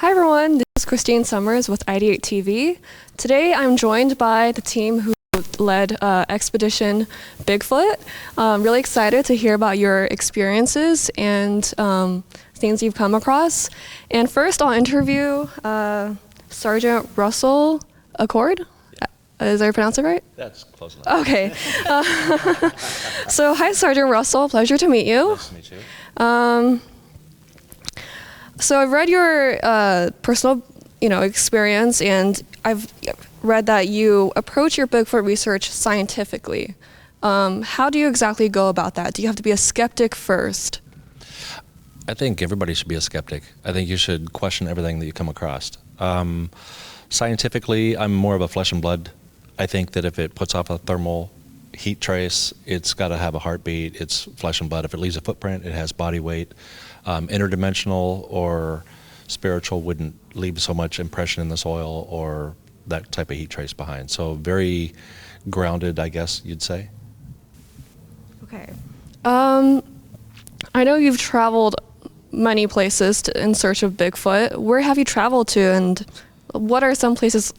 Hi everyone, this is Christine Summers with IdeateTV. Today I'm joined by the team who led Expedition BigFoot. I'm really excited to hear about your experiences and things you've come across. And first I'll interview Sergeant Russell Acord. Did I pronounce it right? That's close enough. Okay. So hi Sergeant Russell, pleasure to meet you. Nice to meet you. So I've read your personal, experience, and I've read that you approach your Bigfoot research scientifically. How do you exactly go about that? Do you have to be a skeptic first? I think everybody should be a skeptic. I think you should question everything that you come across. Scientifically, I'm more of a flesh and blood. I think that if it puts off a thermal heat trace, it's got to have a heartbeat. It's flesh and blood. If it leaves a footprint, it has body weight. Interdimensional or spiritual wouldn't leave so much impression in the soil or that type of heat trace behind. So very grounded, I guess you'd say. Okay. I know you've traveled many places in search of Bigfoot. Where have you traveled to, and what are some places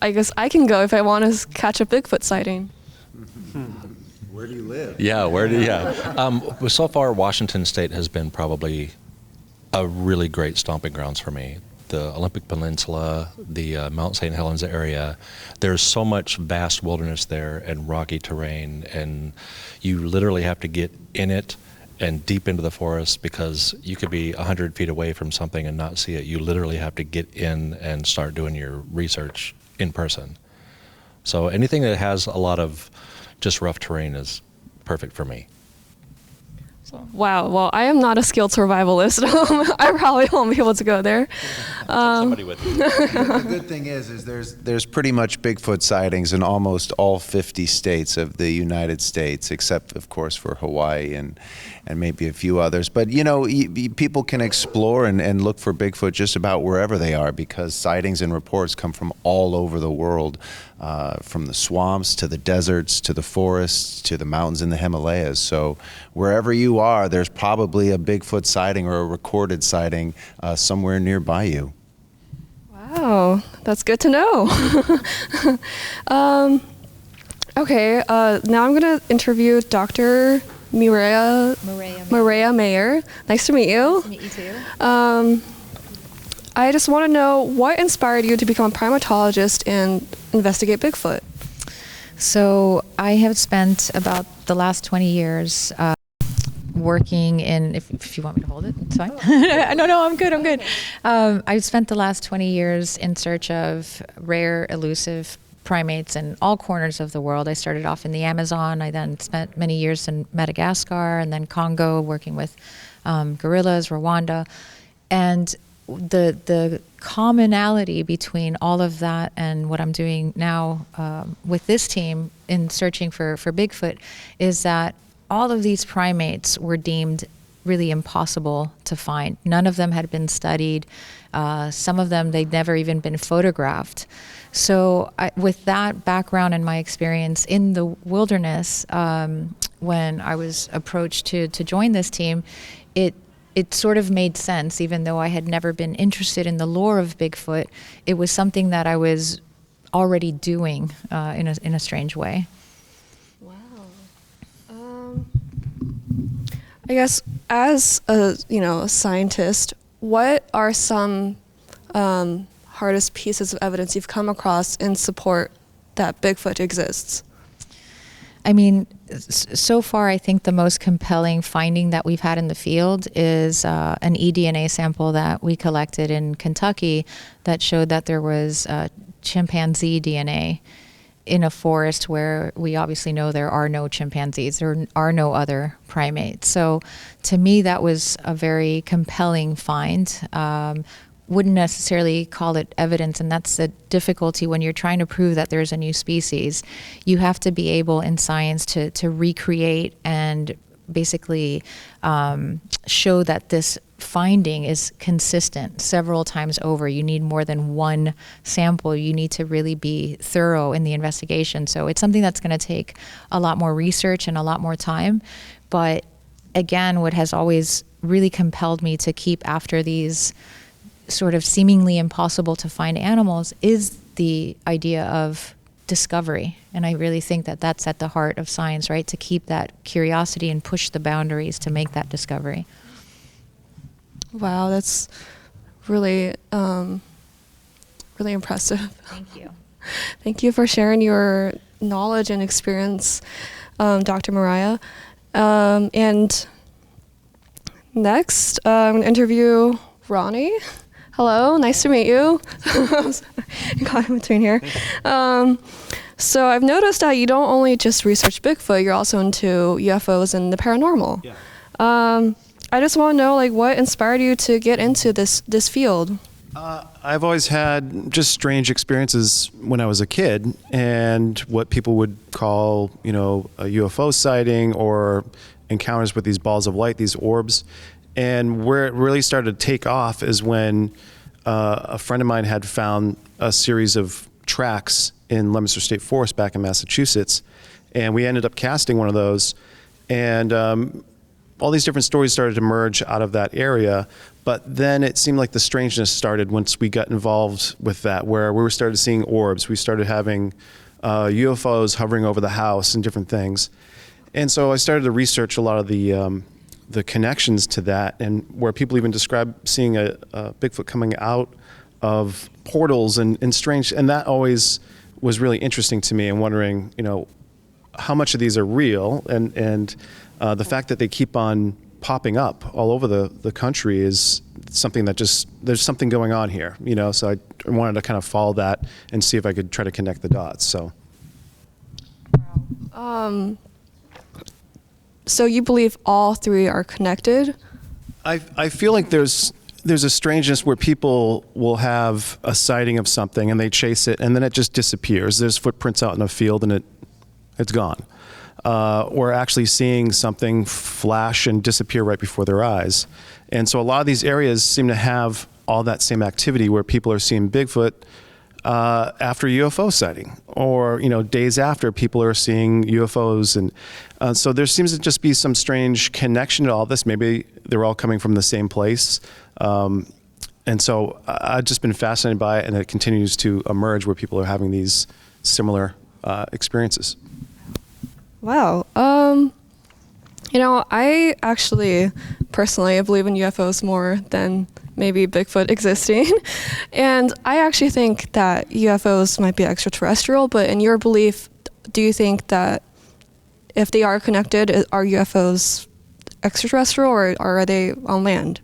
I guess I can go if I want to catch a Bigfoot sighting? Where do you live? Yeah, so far, Washington State has been probably a really great stomping grounds for me. The Olympic Peninsula, the Mount St. Helens area, there's so much vast wilderness there and rocky terrain, and you literally have to get in it and deep into the forest because you could be 100 feet away from something and not see it. You literally have to get in and start doing your research in person. So anything that has a lot of just rough terrain is perfect for me. Wow, well, I am not a skilled survivalist. I probably won't be able to go there. Somebody with you. The good thing is there's pretty much Bigfoot sightings in almost all 50 states of the United States, except of course for Hawaii and maybe a few others. But people can explore and look for Bigfoot just about wherever they are, because sightings and reports come from all over the world, from the swamps to the deserts to the forests to the mountains in the Himalayas. So wherever you are, there's probably a Bigfoot sighting or a recorded sighting somewhere nearby you. Wow, that's good to know. Okay, now I'm going to interview Dr. Mireya Mayor. Nice to meet you. Nice to meet you too. I just want to know what inspired you to become a primatologist and investigate Bigfoot. So I have spent about the last 20 years working in, if you want me to hold it, it's fine. No, I'm good. I've spent the last 20 years in search of rare, elusive primates in all corners of the world. I started off in the Amazon. I then spent many years in Madagascar and then Congo, working with gorillas, Rwanda. And the commonality between all of that and what I'm doing now with this team in searching for Bigfoot is that all of these primates were deemed really impossible to find. None of them had been studied. Some of them, they'd never even been photographed. So with that background and my experience in the wilderness, when I was approached to join this team, it sort of made sense. Even though I had never been interested in the lore of Bigfoot, it was something that I was already doing in a strange way. Wow. I guess as a scientist, what are some hardest pieces of evidence you've come across in support that Bigfoot exists? I mean, so far, I think the most compelling finding that we've had in the field is an eDNA sample that we collected in Kentucky that showed that there was chimpanzee DNA in a forest where we obviously know there are no chimpanzees, there are no other primates. So to me, that was a very compelling find. Wouldn't necessarily call it evidence, and that's the difficulty when you're trying to prove that there's a new species. You have to be able in science to recreate and basically show that this finding is consistent several times over. You need more than one sample. You need to really be thorough in the investigation. So it's something that's going to take a lot more research and a lot more time. But again, what has always really compelled me to keep after these sort of seemingly impossible to find animals is the idea of discovery. And I really think that that's at the heart of science, right? To keep that curiosity and push the boundaries to make that discovery. Wow, that's really, really impressive. Thank you. Thank you for sharing your knowledge and experience, Dr. Mireya. And next, I'm going to interview Ronny. Hello, nice to meet you. Got in between here. So I've noticed that you don't only just research Bigfoot, you're also into UFOs and the paranormal. Yeah. I just want to know, like, what inspired you to get into this field? I've always had just strange experiences when I was a kid, and what people would call, a UFO sighting or encounters with these balls of light, these orbs. And where it really started to take off is when a friend of mine had found a series of tracks in Leominster State Forest back in Massachusetts, and we ended up casting one of those, and all these different stories started to emerge out of that area. But then it seemed like the strangeness started once we got involved with that, where we started seeing orbs. We started having UFOs hovering over the house and different things. And so I started to research a lot of the connections to that, and where people even describe seeing a Bigfoot coming out of portals and strange, and that always was really interesting to me, and wondering, how much of these are real, and the fact that they keep on popping up all over the country is something that there's something going on here, so I wanted to kind of follow that and see if I could try to connect the dots. So. So you believe all three are connected? I feel like there's a strangeness where people will have a sighting of something and they chase it and then it just disappears. There's footprints out in a field and it's gone. Or actually seeing something flash and disappear right before their eyes. And so a lot of these areas seem to have all that same activity where people are seeing Bigfoot after UFO sighting, or days after people are seeing UFOs, and so there seems to just be some strange connection to all this. Maybe they're all coming from the same place, and so I've just been fascinated by it, and it continues to emerge where people are having these similar experiences. Wow. I actually personally believe in UFOs more than maybe Bigfoot existing. And I actually think that UFOs might be extraterrestrial, but in your belief, do you think that if they are connected, are UFOs extraterrestrial, or are they on land?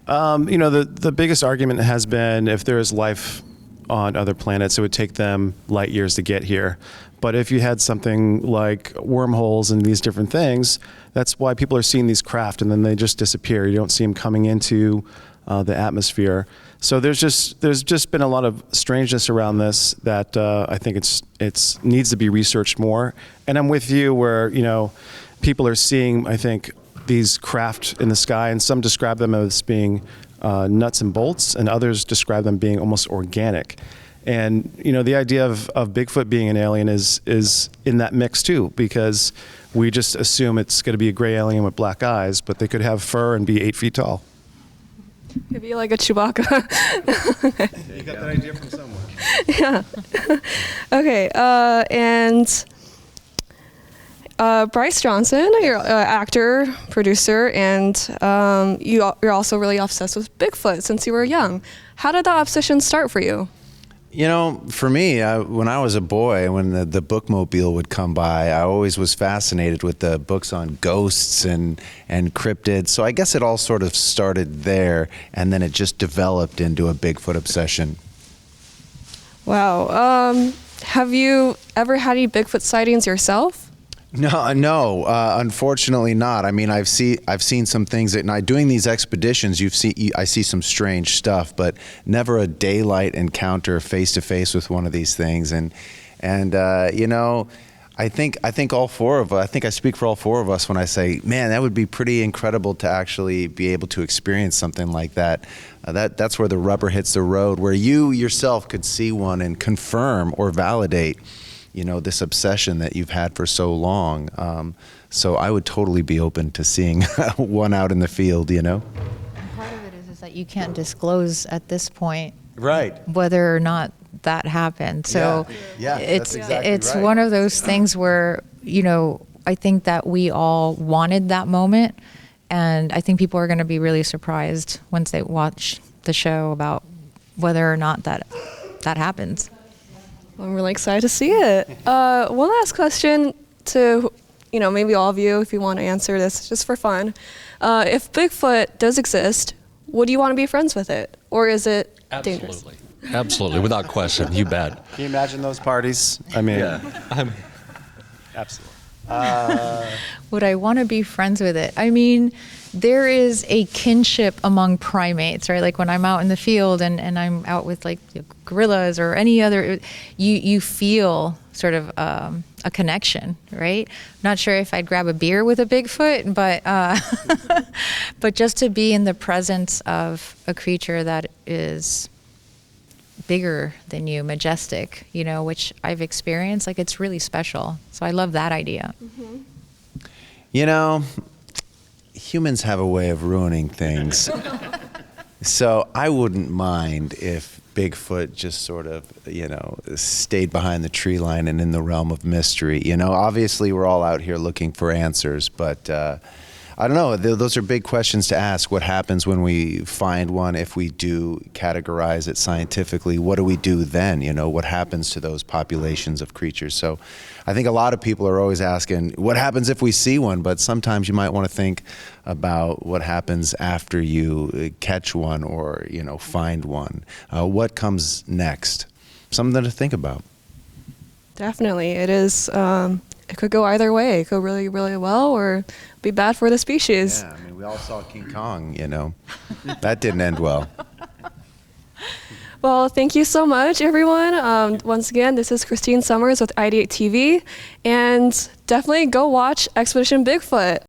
The biggest argument has been if there is life on other planets, it would take them light years to get here. But if you had something like wormholes and these different things, that's why people are seeing these craft and then they just disappear. You don't see them coming into the atmosphere. So there's just been a lot of strangeness around this that I think it's needs to be researched more. And I'm with you where people are seeing, I think, these craft in the sky, and some describe them as being nuts and bolts, and others describe them being almost organic. And the idea of Bigfoot being an alien is in that mix too, because we just assume it's going to be a gray alien with black eyes, but they could have fur and be 8 feet tall. Could be like a Chewbacca. You got that idea from somewhere. Yeah. Okay. And Bryce Johnson, you're an actor, producer, and you're also really obsessed with Bigfoot since you were young. How did that obsession start for you? For me, when I was a boy, when the bookmobile would come by, I always was fascinated with the books on ghosts and cryptids. So I guess it all sort of started there, and then it just developed into a Bigfoot obsession. Wow. Have you ever had any Bigfoot sightings yourself? No, unfortunately not. I mean, I've seen some things doing these expeditions. I see some strange stuff, but never a daylight encounter face to face with one of these things. And I think all four of us. I think I speak for all four of us when I say, man, that would be pretty incredible to actually be able to experience something like that. That's where the rubber hits the road, where you yourself could see one and confirm or validate this obsession that you've had for so long. So I would totally be open to seeing one out in the field, And part of it is that you can't disclose at this point Right. whether or not that happened. So Yeah, it's that's exactly it's right. one of those things where, you know, I think that we all wanted that moment, and I think people are going to be really surprised once they watch the show about whether or not that happens. I'm really excited to see it. One last question to, you know, maybe all of you, if you want to answer this, just for fun. If Bigfoot does exist, would you want to be friends with it, or is it dangerous? Absolutely. Absolutely, without question. You bet. Can you imagine those parties? I mean, I'm, absolutely. Would I want to be friends with it? I mean, there is a kinship among primates, right? Like when I'm out in the field and I'm out with like gorillas or any other, you feel sort of a connection, right? Not sure if I'd grab a beer with a Bigfoot, but but just to be in the presence of a creature that is bigger than you, majestic, you know, which I've experienced, like it's really special. So I love that idea. You know, humans have a way of ruining things. So I wouldn't mind if Bigfoot just sort of, you know, stayed behind the tree line and in the realm of mystery. You know, obviously we're all out here looking for answers, but I don't know. Those are big questions to ask. What happens when we find one? If we do categorize it scientifically, what do we do then? You know, what happens to those populations of creatures? So I think a lot of people are always asking, what happens if we see one? But sometimes you might want to think about what happens after you catch one or, you know, find one. What comes next? Something to think about. Definitely. It is, it could go either way. It could go really, really well or be bad for the species. Yeah, I mean, we all saw King Kong, you know. That didn't end well. Well, thank you so much, everyone. Once again, this is Christine Summers with IdeateTV, and definitely go watch Expedition Bigfoot.